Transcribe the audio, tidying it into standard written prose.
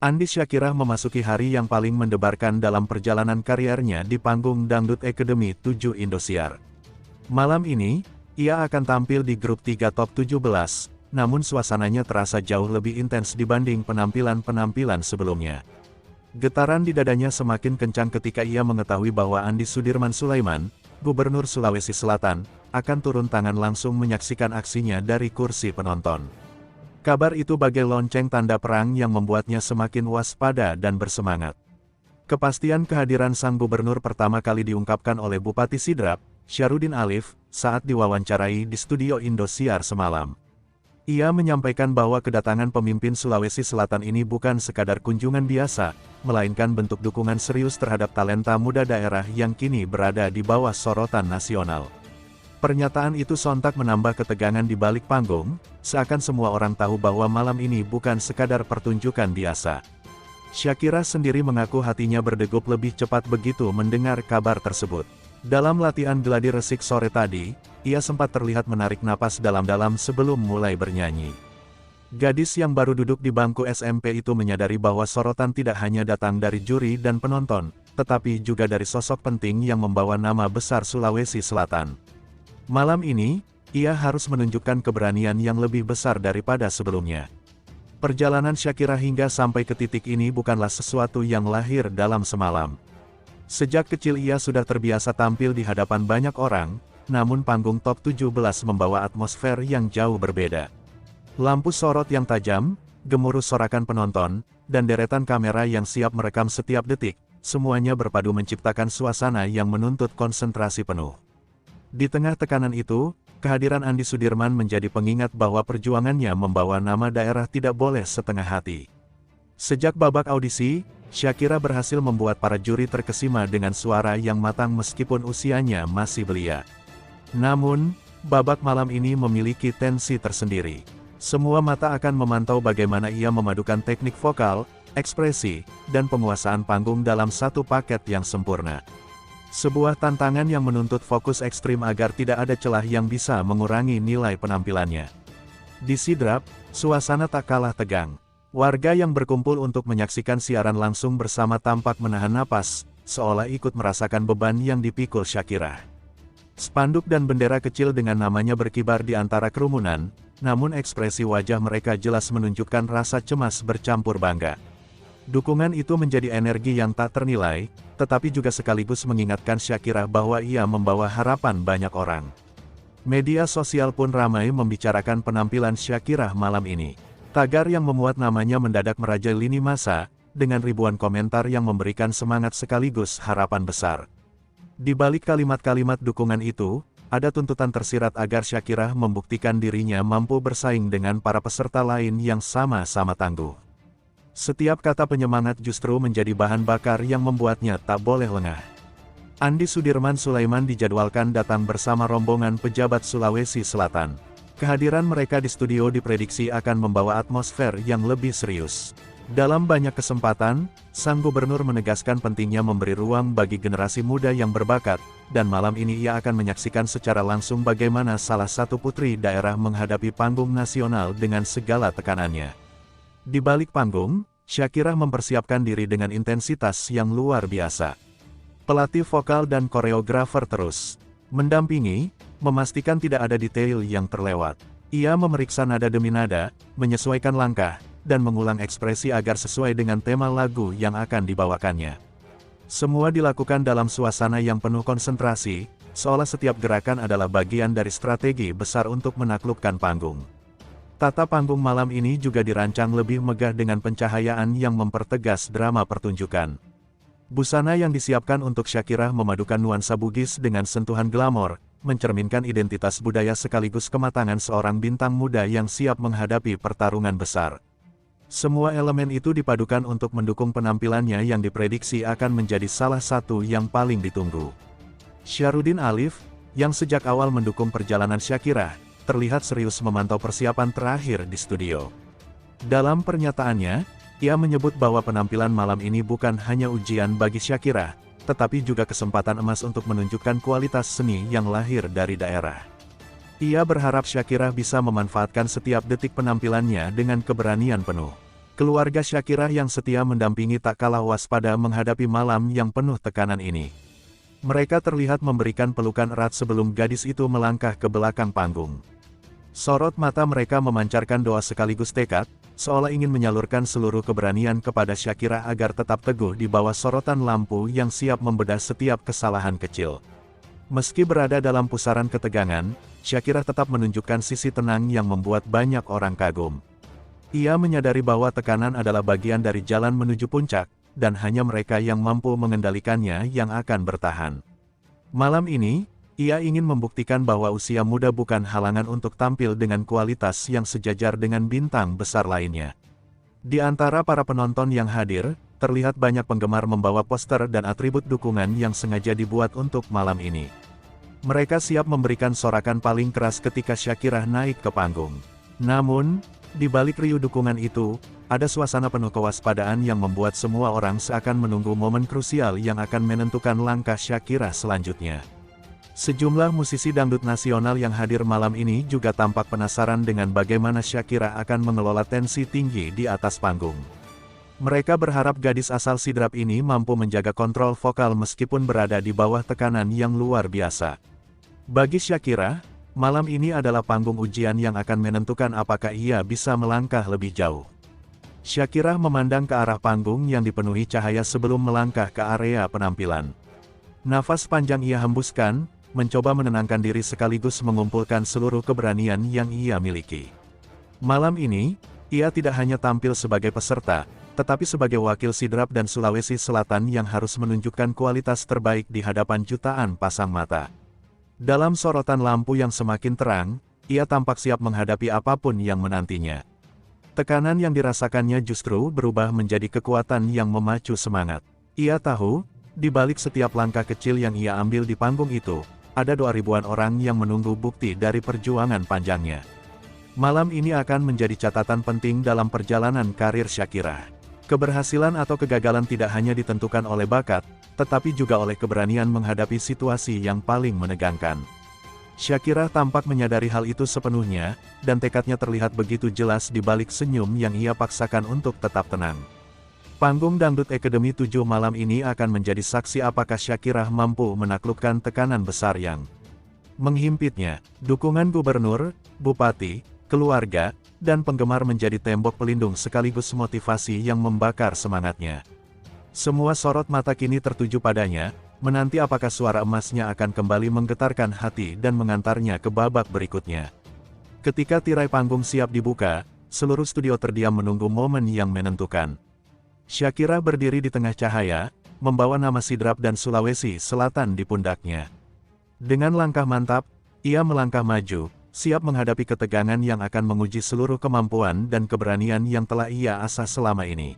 Andi Syakirah memasuki hari yang paling mendebarkan dalam perjalanan kariernya di panggung Dangdut Academy 7 Indosiar. Malam ini, ia akan tampil di grup 3 top 17, namun suasananya terasa jauh lebih intens dibanding penampilan-penampilan sebelumnya. Getaran di dadanya semakin kencang ketika ia mengetahui bahwa Andi Sudirman Sulaiman, Gubernur Sulawesi Selatan, akan turun tangan langsung menyaksikan aksinya dari kursi penonton. Kabar itu bagai lonceng tanda perang yang membuatnya semakin waspada dan bersemangat. Kepastian kehadiran sang gubernur pertama kali diungkapkan oleh Bupati Sidrap, Syarudin Alif, saat diwawancarai di studio Indosiar semalam. Ia menyampaikan bahwa kedatangan pemimpin Sulawesi Selatan ini bukan sekadar kunjungan biasa, melainkan bentuk dukungan serius terhadap talenta muda daerah yang kini berada di bawah sorotan nasional. Pernyataan itu sontak menambah ketegangan di balik panggung, seakan semua orang tahu bahwa malam ini bukan sekadar pertunjukan biasa. Syakirah sendiri mengaku hatinya berdegup lebih cepat begitu mendengar kabar tersebut. Dalam latihan gladi resik sore tadi, ia sempat terlihat menarik napas dalam-dalam sebelum mulai bernyanyi. Gadis yang baru duduk di bangku SMP itu menyadari bahwa sorotan tidak hanya datang dari juri dan penonton, tetapi juga dari sosok penting yang membawa nama besar Sulawesi Selatan. Malam ini, ia harus menunjukkan keberanian yang lebih besar daripada sebelumnya. Perjalanan Syakirah hingga sampai ke titik ini bukanlah sesuatu yang lahir dalam semalam. Sejak kecil ia sudah terbiasa tampil di hadapan banyak orang, namun panggung top 17 membawa atmosfer yang jauh berbeda. Lampu sorot yang tajam, gemuruh sorakan penonton, dan deretan kamera yang siap merekam setiap detik, semuanya berpadu menciptakan suasana yang menuntut konsentrasi penuh. Di tengah tekanan itu, kehadiran Andi Sudirman menjadi pengingat bahwa perjuangannya membawa nama daerah tidak boleh setengah hati. Sejak babak audisi, Syakirah berhasil membuat para juri terkesima dengan suara yang matang meskipun usianya masih belia. Namun, babak malam ini memiliki tensi tersendiri. Semua mata akan memantau bagaimana ia memadukan teknik vokal, ekspresi, dan penguasaan panggung dalam satu paket yang sempurna. Sebuah tantangan yang menuntut fokus ekstrim agar tidak ada celah yang bisa mengurangi nilai penampilannya. Di Sidrap, suasana tak kalah tegang. Warga yang berkumpul untuk menyaksikan siaran langsung bersama tampak menahan napas, seolah ikut merasakan beban yang dipikul Syakirah. Spanduk dan bendera kecil dengan namanya berkibar di antara kerumunan, namun ekspresi wajah mereka jelas menunjukkan rasa cemas bercampur bangga. Dukungan itu menjadi energi yang tak ternilai, tetapi juga sekaligus mengingatkan Syakirah bahwa ia membawa harapan banyak orang. Media sosial pun ramai membicarakan penampilan Syakirah malam ini. Tagar yang memuat namanya mendadak merajai lini massa, dengan ribuan komentar yang memberikan semangat sekaligus harapan besar. Di balik kalimat-kalimat dukungan itu, ada tuntutan tersirat agar Syakirah membuktikan dirinya mampu bersaing dengan para peserta lain yang sama-sama tangguh. Setiap kata penyemangat justru menjadi bahan bakar yang membuatnya tak boleh lengah. Andi Sudirman Sulaiman dijadwalkan datang bersama rombongan pejabat Sulawesi Selatan. Kehadiran mereka di studio diprediksi akan membawa atmosfer yang lebih serius. Dalam banyak kesempatan, sang gubernur menegaskan pentingnya memberi ruang bagi generasi muda yang berbakat, dan malam ini ia akan menyaksikan secara langsung bagaimana salah satu putri daerah menghadapi panggung nasional dengan segala tekanannya. Di balik panggung, Syakirah mempersiapkan diri dengan intensitas yang luar biasa. Pelatih vokal dan koreografer terus mendampingi, memastikan tidak ada detail yang terlewat. Ia memeriksa nada demi nada, menyesuaikan langkah, dan mengulang ekspresi agar sesuai dengan tema lagu yang akan dibawakannya. Semua dilakukan dalam suasana yang penuh konsentrasi, seolah setiap gerakan adalah bagian dari strategi besar untuk menaklukkan panggung. Tata panggung malam ini juga dirancang lebih megah dengan pencahayaan yang mempertegas drama pertunjukan. Busana yang disiapkan untuk Syakirah memadukan nuansa Bugis dengan sentuhan glamor, mencerminkan identitas budaya sekaligus kematangan seorang bintang muda yang siap menghadapi pertarungan besar. Semua elemen itu dipadukan untuk mendukung penampilannya yang diprediksi akan menjadi salah satu yang paling ditunggu. Syarudin Alif, yang sejak awal mendukung perjalanan Syakirah, terlihat serius memantau persiapan terakhir di studio. Dalam pernyataannya, ia menyebut bahwa penampilan malam ini bukan hanya ujian bagi Syakirah, tetapi juga kesempatan emas untuk menunjukkan kualitas seni yang lahir dari daerah. Ia berharap Syakirah bisa memanfaatkan setiap detik penampilannya dengan keberanian penuh. Keluarga Shakira yang setia mendampingi tak kalah waspada menghadapi malam yang penuh tekanan ini. Mereka terlihat memberikan pelukan erat sebelum gadis itu melangkah ke belakang panggung. Sorot mata mereka memancarkan doa sekaligus tekad, seolah ingin menyalurkan seluruh keberanian kepada Shakira agar tetap teguh di bawah sorotan lampu yang siap membedah setiap kesalahan kecil. Meski berada dalam pusaran ketegangan, Shakira tetap menunjukkan sisi tenang yang membuat banyak orang kagum. Ia menyadari bahwa tekanan adalah bagian dari jalan menuju puncak, dan hanya mereka yang mampu mengendalikannya yang akan bertahan. Malam ini, ia ingin membuktikan bahwa usia muda bukan halangan untuk tampil dengan kualitas yang sejajar dengan bintang besar lainnya. Di antara para penonton yang hadir, terlihat banyak penggemar membawa poster dan atribut dukungan yang sengaja dibuat untuk malam ini. Mereka siap memberikan sorakan paling keras ketika Shakira naik ke panggung. Namun, di balik riuh dukungan itu, ada suasana penuh kewaspadaan yang membuat semua orang seakan menunggu momen krusial yang akan menentukan langkah Shakira selanjutnya. Sejumlah musisi dangdut nasional yang hadir malam ini juga tampak penasaran dengan bagaimana Shakira akan mengelola tensi tinggi di atas panggung. Mereka berharap gadis asal Sidrap ini mampu menjaga kontrol vokal meskipun berada di bawah tekanan yang luar biasa. Bagi Shakira, malam ini adalah panggung ujian yang akan menentukan apakah ia bisa melangkah lebih jauh. Shakira memandang ke arah panggung yang dipenuhi cahaya sebelum melangkah ke area penampilan. Nafas panjang ia hembuskan, mencoba menenangkan diri sekaligus mengumpulkan seluruh keberanian yang ia miliki. Malam ini, ia tidak hanya tampil sebagai peserta, tetapi sebagai wakil Sidrap dan Sulawesi Selatan yang harus menunjukkan kualitas terbaik di hadapan jutaan pasang mata. Dalam sorotan lampu yang semakin terang, ia tampak siap menghadapi apapun yang menantinya. Tekanan yang dirasakannya justru berubah menjadi kekuatan yang memacu semangat. Ia tahu, di balik setiap langkah kecil yang ia ambil di panggung itu, ada 2.000-an orang yang menunggu bukti dari perjuangan panjangnya. Malam ini akan menjadi catatan penting dalam perjalanan karir Shakira. Keberhasilan atau kegagalan tidak hanya ditentukan oleh bakat, tetapi juga oleh keberanian menghadapi situasi yang paling menegangkan. Shakira tampak menyadari hal itu sepenuhnya, dan tekadnya terlihat begitu jelas di balik senyum yang ia paksakan untuk tetap tenang. Panggung Dangdut Academy 7 malam ini akan menjadi saksi apakah Shakira mampu menaklukkan tekanan besar yang menghimpitnya. Dukungan gubernur, bupati, keluarga, dan penggemar menjadi tembok pelindung sekaligus motivasi yang membakar semangatnya. Semua sorot mata kini tertuju padanya, menanti apakah suara emasnya akan kembali menggetarkan hati dan mengantarnya ke babak berikutnya. Ketika tirai panggung siap dibuka, seluruh studio terdiam menunggu momen yang menentukan. Shakira berdiri di tengah cahaya, membawa nama Sidrap dan Sulawesi Selatan di pundaknya. Dengan langkah mantap, ia melangkah maju, siap menghadapi ketegangan yang akan menguji seluruh kemampuan dan keberanian yang telah ia asah selama ini.